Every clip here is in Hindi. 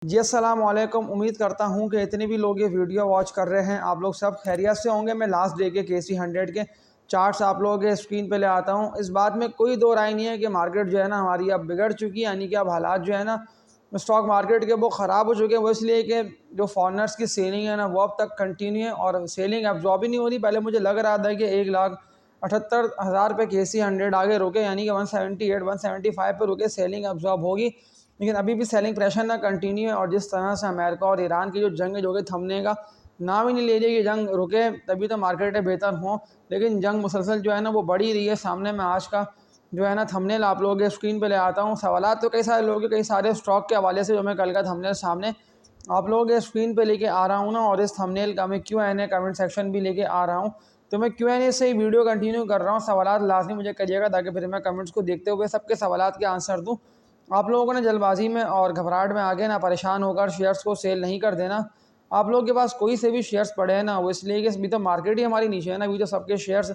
जी अस्सलाम वालेकुम। उम्मीद करता हूँ कि इतने भी लोग ये वीडियो वॉच कर रहे हैं आप लोग सब खैरियत से होंगे। मैं लास्ट डे के KC100 के चार्ट्स आप लोगों के स्क्रीन पे ले आता हूँ। इस बात में कोई दो राय नहीं है कि मार्केट जो है ना हमारी अब बिगड़ चुकी है, यानी कि अब हालात जो है ना स्टॉक मार्केट के वो ख़राब हो चुके हैं। वो इसलिए कि जो फॉरनर्स की सेलिंग है ना वो अब तक कंटिन्यू है और सेलिंग एब्जॉर्ब ही नहीं हो रही। पहले मुझे लग रहा था कि 1,78,000 पे KC100 आगे रुके, यानी कि 178 175 पे रुके सेलिंग एब्जॉर्ब होगी, लेकिन अभी भी सेलिंग प्रेशर ना कंटिन्यू है। और जिस तरह से अमेरिका और ईरान की जो जंग है जो कि थमने का नाम ही नहीं ले रही कि जंग रुके तभी तो मार्केटें बेहतर हों, लेकिन जंग मुसलसल जो है ना वो बढ़ ही रही है। सामने मैं आज का जो है ना थंबनेल आप लोगों के स्क्रीन पे ले आता हूँ। सवालात तो कई सारे लोगों के कई सारे स्टॉक के हवाले से जो मैं कल का थंबनेल सामने आप लोगों के स्क्रीन पे लेके आ रहा हूँ ना, और इस थंबनेल का मैं Q&A कमेंट सेक्शन भी लेके आ रहा हूँ। तो मैं Q&A से ही वीडियो कंटिन्यू कर रहा हूँ। सवालात लाजमी मुझे करिएगा ताकि फिर मैं कमेंट्स को देखते हुए सबके सवालात के आंसर दूँ। आप लोगों को ना जल्दबाजी में और घबराहट में आगे ना परेशान होकर शेयर्स को सेल नहीं कर देना। आप लोगों के पास कोई से भी शेयर्स पड़े हैं ना, वो इसलिए कि अभी तो मार्केट ही हमारी नीचे है ना, अभी तो सबके शेयर्स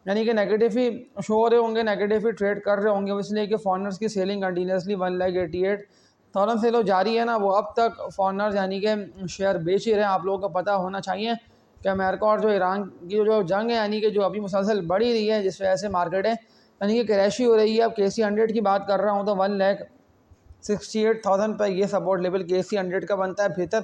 यानी कि नेगेटिव ही शो हो रहे होंगे, नेगेटिव ही ट्रेड कर रहे होंगे। वो इसलिए कि फॉरनर्स की सेलिंग कंटिन्यूसली 1,88,000 सेल जारी है ना, वो अब तक फॉरनर्स यानी कि शेयर बेच ही रहे हैं। आप लोगों को पता होना चाहिए कि अमेरिका और जो ईरान की जो जंग है यानी कि जो अभी मुसलसल बढ़ ही रही है, जिस वजह से मार्केट है यानी कि क्रैश ही हो रही है। अब KC100 की बात कर रहा हूँ तो 1,68,000 पर ये सपोर्ट लेवल KC100 का बनता है बेहतर,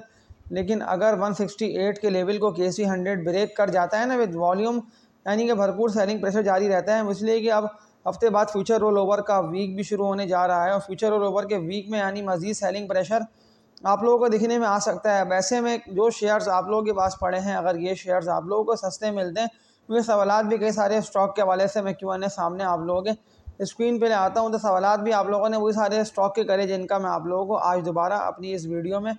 लेकिन अगर 168 के लेवल को KC100 ब्रेक कर जाता है ना विद वॉल्यूम, यानी कि भरपूर सेलिंग प्रेशर जारी रहता है। इसलिए कि अब हफ्ते बाद फ्यूचर रोल ओवर का वीक भी शुरू होने जा रहा है, और फ्यूचर रोल ओवर के वीक में यानी मजीद सेलिंग प्रेशर आप लोगों को दिखने में आ सकता है। वैसे में जो शेयर्स आप लोगों के पास पड़े हैं, अगर ये शेयर्स आप लोगों को सस्ते मिलते हैं, वे सवालात भी कई सारे स्टॉक के हवाले से मैं Q&A सामने आप लोगों के स्क्रीन पे ले आता हूँ। तो सवालात भी आप लोगों ने वही सारे स्टॉक के करे जिनका मैं आप लोगों को आज दोबारा अपनी इस वीडियो में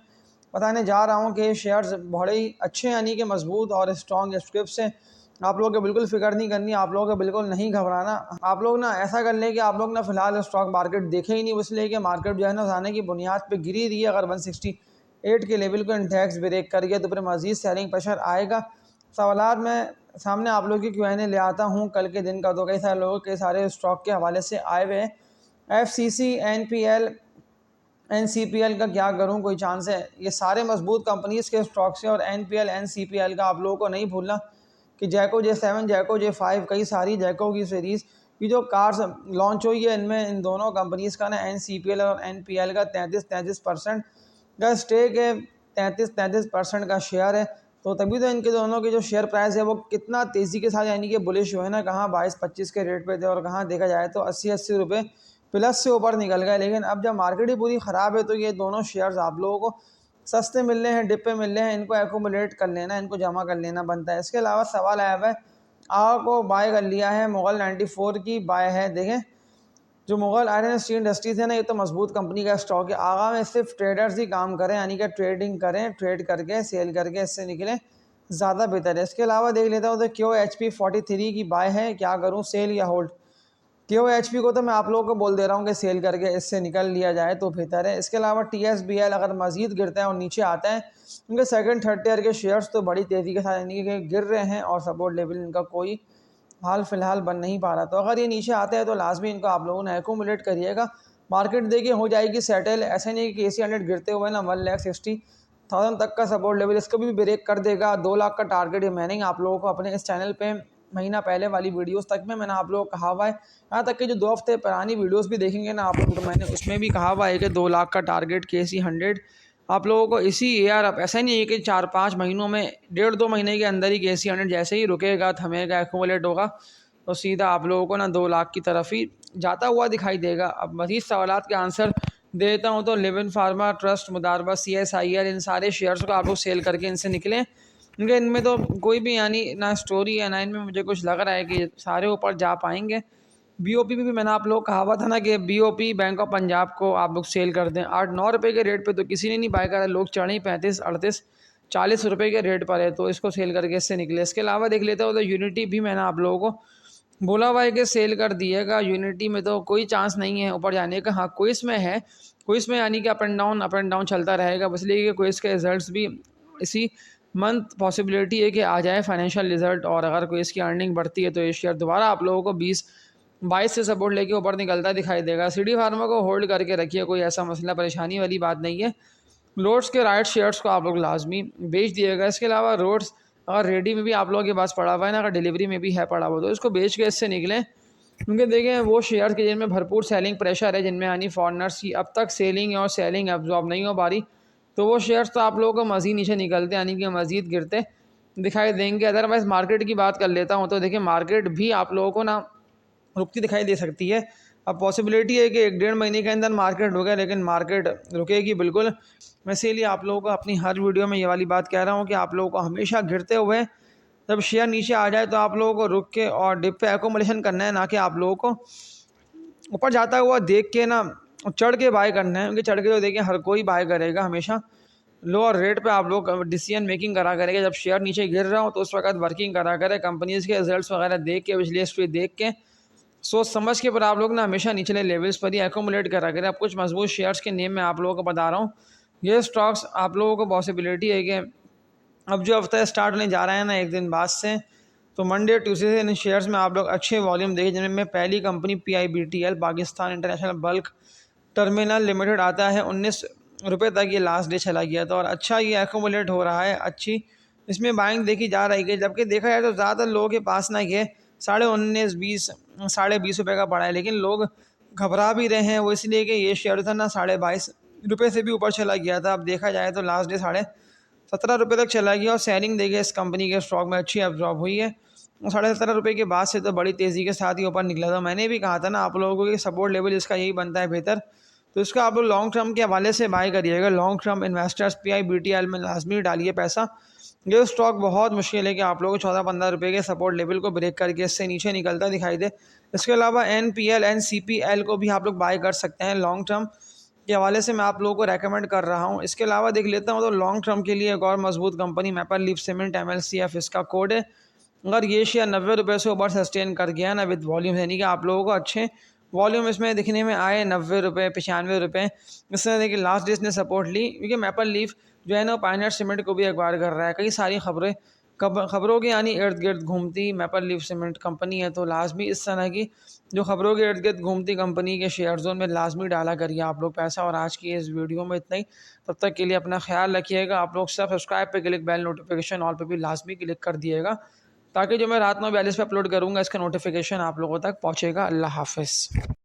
बताने जा रहा हूँ कि शेयर्स बड़े ही अच्छे यानी कि मजबूत और स्ट्रॉन्ग स्क्रिप्ट से। आप लोगों को बिल्कुल फिक्र नहीं करनी, आप लोगों को बिल्कुल नहीं घबराना। आप लोग ना ऐसा कर लें कि आप लोग ना फिलहाल स्टॉक मार्केट देखें ही नहीं, इसलिए कि मार्केट जो है ना जाने की बुनियाद पे गिरी रही है। अगर 168 के लेवल को इंडेक्स ब्रेक कर गया तो फिर मजीद सेलिंग प्रेशर आएगा। सवालात मैं सामने आप लोगों की Q&A ले आता हूँ कल के दिन का। तो कई सारे लोगों के सारे स्टॉक के हवाले से आए हुए हैं। FCC, NPL, NCPL का क्या करूं, कोई चांस है? ये सारे मजबूत कंपनीज के स्टॉक्स हैं। और NPL NCPL का आप लोगों को नहीं भूलना कि जैको J7 जैको J5 कई सारी जैको की सीरीज़ की जो कार्स लॉन्च हुई है, इनमें इन दोनों कंपनीज़ का ना NCPL और NPL का 33% का स्टेक है, 33% का शेयर है। तो तभी तो इनके दोनों की जो शेयर प्राइस है वो कितना तेज़ी के साथ यानी कि बुलिश हुए ना, कहाँ 22-25 के रेट पे थे और कहाँ देखा जाए तो 80-80 रुपये प्लस से ऊपर निकल गए। लेकिन अब जब मार्केट ही पूरी ख़राब है तो ये दोनों शेयर्स आप लोगों को सस्ते मिल रहे हैं, डिप पे मिल रहे हैं, इनको एकोमुलेट कर लेना, इनको जमा कर लेना बनता है। इसके अलावा सवाल आया हुआ है, को बाय कर लिया है, मुगल 94 की बाय है। देखें जो मुगल आयरन स्टील इंडस्ट्रीज है ना, ये तो मजबूत कंपनी का स्टॉक है। आगा में सिर्फ ट्रेडर्स ही काम करें, यानी कि ट्रेडिंग करें, ट्रेड करके सेल करके इससे निकलें, ज़्यादा बेहतर है। इसके अलावा देख लेता हूँ तो QHP 43 की बाय है, क्या करूँ सेल या होल्ड? QHP को तो मैं आप लोगों को बोल दे रहा हूँ कि सेल करके इससे निकल लिया जाए तो बेहतर है। इसके अलावा TSBL अगर मजीद गिरता है और नीचे आता है, क्योंकि सेकंड थर्ड ईयर के शेयर्स तो बड़ी तेज़ी के साथ यानी कि गिर रहे हैं और सपोर्ट लेवल इनका कोई हाल फिलहाल बन नहीं पा रहा। तो अगर ये नीचे आते हैं तो लाजमी इनको आप लोगों ने एकोमुलेट करिएगा। मार्केट देखिए हो जाएगी सेटल, ऐसे नहीं कि KC100 गिरते हुए ना 1,60,000 तक का सपोर्ट लेवल इसको भी ब्रेक कर देगा। 2 लाख का टारगेट मैंने आप लोगों को अपने इस चैनल पे महीना पहले वाली वीडियोस तक में मैंने आप लोगों को कहा हुआ है। यहाँ तक कि जो 2 हफ्ते पुरानी वीडियोस भी देखेंगे ना आप लोग, तो मैंने उसमें भी कहा हुआ है कि 2 लाख का टारगेट KC100 आप लोगों को इसी ईयर, अब ऐसा नहीं है कि 4-5 महीनों में, 1.5-2 महीने के अंदर ही KC100 जैसे ही रुकेगा, थमेगा, एक्यूमुलेट होगा तो सीधा आप लोगों को ना 2 लाख की तरफ ही जाता हुआ दिखाई देगा। अब मज़ीद सवालात के आंसर देता हूँ तो लिविन फार्मा ट्रस्ट, मुदारबा, CSIL, इन सारे शेयर्स को आप लोग सेल करके इनसे निकलें, क्योंकि इनमें तो कोई भी यानी ना स्टोरी है ना इनमें मुझे कुछ लग रहा है कि सारे ऊपर जा पाएंगे। BOP भी मैंने आप लोग कहा हुआ था ना कि BOP बैंक ऑफ पंजाब को आप लोग सेल कर दें 8-9 रुपये के रेट पे, तो किसी ने नहीं बाय करा, लोग चढ़े 35-38-40 रुपये के रेट पर है, तो इसको सेल करके इससे निकले। इसके अलावा देख लेते हो तो यूनिटी भी मैंने आप लोगों को बोला हुआ है कि सेल कर दिएगा। यूनिटी में तो कोई चांस नहीं है ऊपर जाने का। हाँ क्विज़ में है, क्विज़ में यानी कि अप एंड डाउन चलता रहेगा, इसलिए कि क्विज़ के रिजल्ट्स भी इसी मंथ पॉसिबिलिटी है कि आ जाए फाइनेंशियल रिजल्ट, और अगर कोई इसकी अर्निंग बढ़ती है तो ये शेयर दोबारा आप लोगों को 20-22 से सपोर्ट लेके ऊपर निकलता दिखाई देगा। CD फार्मा को होल्ड करके रखिए, कोई ऐसा मसला परेशानी वाली बात नहीं है। रोड्स के राइट शेयर्स को आप लोग लाजमी बेच दिएगा। इसके अलावा रोड्स अगर रेडी में भी आप लोगों के पास पड़ा हुआ है ना, अगर डिलीवरी में भी है पड़ा हुआ, तो इसको बेच के इससे निकलें, क्योंकि देखें वो शेयर के जिनमें भरपूर सेलिंग प्रेशर है, जिनमें यानी फॉरनर्स की अब तक सेलिंग और सेलिंग एब्जॉर्ब नहीं हो पा रही, तो वो शेयर्स तो आप लोगों को मज़ीद नीचे निकलते यानी कि मज़ीद गिरते दिखाई देंगे। अदरवाइज़ मार्केट की बात कर लेता हूँ तो देखिए मार्केट भी आप लोगों को ना रुकती दिखाई दे सकती है। अब पॉसिबिलिटी है कि 1-1.5 महीने के अंदर मार्केट रुके, लेकिन मार्केट रुकेगी बिल्कुल। मैं इसीलिए आप लोगों को अपनी हर वीडियो में ये वाली बात कह रहा हूँ कि आप लोगों को हमेशा गिरते हुए जब शेयर नीचे आ जाए तो आप लोगों को रुक के और डिप पे एकोमोडेशन करना है, ना कि आप लोगों को ऊपर जाता हुआ देख के ना चढ़ के बाय करना है। क्योंकि चढ़ के तो देखिए हर कोई बाय करेगा, हमेशा लोअर रेट पे आप लोग डिसीजन मेकिंग करा करेंगे। जब शेयर नीचे गिर रहा हो तो उस वक्त वर्किंग करा करें, कंपनीज़ के रिजल्ट्स वगैरह देख के, पिछली हिस्ट्री देख के, सोच समझ के, पर आप लोग ना हमेशा निचले लेवल्स पर ही एकोमुलेट करा करें। अब कुछ मजबूत शेयर्स के नेम मैं आप लोगों को बता रहा हूँ। ये स्टॉक्स आप लोगों को पॉसिबिलिटी है कि अब जो हफ्ता स्टार्ट होने जा रहा है ना एक दिन बाद से, तो मंडे ट्यूसडे से इन शेयर्स में आप लोग अच्छे वॉल्यूम देखें, जिनमें पहली company PIBTL Pakistan international bulk terminal limited आता है। 19 रुपये तक ये लास्ट डे चला गया था और अच्छा ये एकोमुलेट हो रहा है, अच्छी इसमें बाइंग देखी जा रही है। जबकि देखा जाए तो ज़्यादातर लोगों के पास ना ये 19.5 20 20.5 रुपये का पड़ा है, लेकिन लोग घबरा भी रहे हैं। वो इसलिए कि ये शेयर था ना 22.5 रुपये से भी ऊपर चला गया था। अब देखा जाए तो लास्ट डे 17.5 रुपये तक चला गया और सेलिंग देखिए इस कंपनी के स्टॉक में अच्छी एब्जॉर्ब हुई है। 17.5 रुपये के बाद से तो बड़ी तेज़ी के साथ ही ऊपर निकला था। मैंने भी कहा था ना आप लोगों को कि सपोर्ट लेवल इसका यही बनता है बेहतर, तो इसका आप लोग लॉन्ग टर्म के हवाले से बाय करिएगा। लॉन्ग टर्म इन्वेस्टर्स PIBTL में लाजमी डालिए पैसा। ये स्टॉक बहुत मुश्किल है कि आप लोगों को 14-15 रुपये के सपोर्ट लेवल को ब्रेक करके इससे नीचे निकलता दिखाई दे। इसके अलावा NPL NCPL को भी आप लोग बाय कर सकते हैं। लॉन्ग टर्म के हवाले से मैं आप लोगों को रेकमेंड कर रहा हूँ। इसके अलावा देख लेता हूँ तो लॉन्ग टर्म के लिए एक और मजबूत company maple leaf cement MLCF इसका कोड है। अगर ये शेयर 90 रुपये से ऊपर सस्टेन कर गया ना विद वॉल्यूम, यानी कि आप लोगों को अच्छे वॉल्यूम इसमें दिखने में आए 90 रुपये 95 रुपये, इस तरह देखिए लास्ट डे इसने सपोर्ट ली। क्योंकि मैपल लीफ जो है ना पायनियर सीमेंट को भी एक्वायर कर रहा है। कई सारी खबरों के यानी इर्द गिर्द घूमती मैपल लीफ सीमेंट कंपनी है, तो लाजमी इस तरह की जो खबरों के इर्द गिर्द घूमती कंपनी के शेयर जोन में लाजमी डाला करिए आप लोग पैसा। और आज की इस वीडियो में इतना ही। तब तक के लिए अपना ख्याल रखिएगा। आप लोग सब्सक्राइब पे क्लिक, बेल नोटिफिकेशन ऑल पे भी लाजमी क्लिक कर दिएगा, ताकि जो मैं रात 9:42 पे अपलोड करूँगा इसका नोटिफिकेशन आप लोगों तक पहुँचेगा। अल्लाह हाफ़िज़।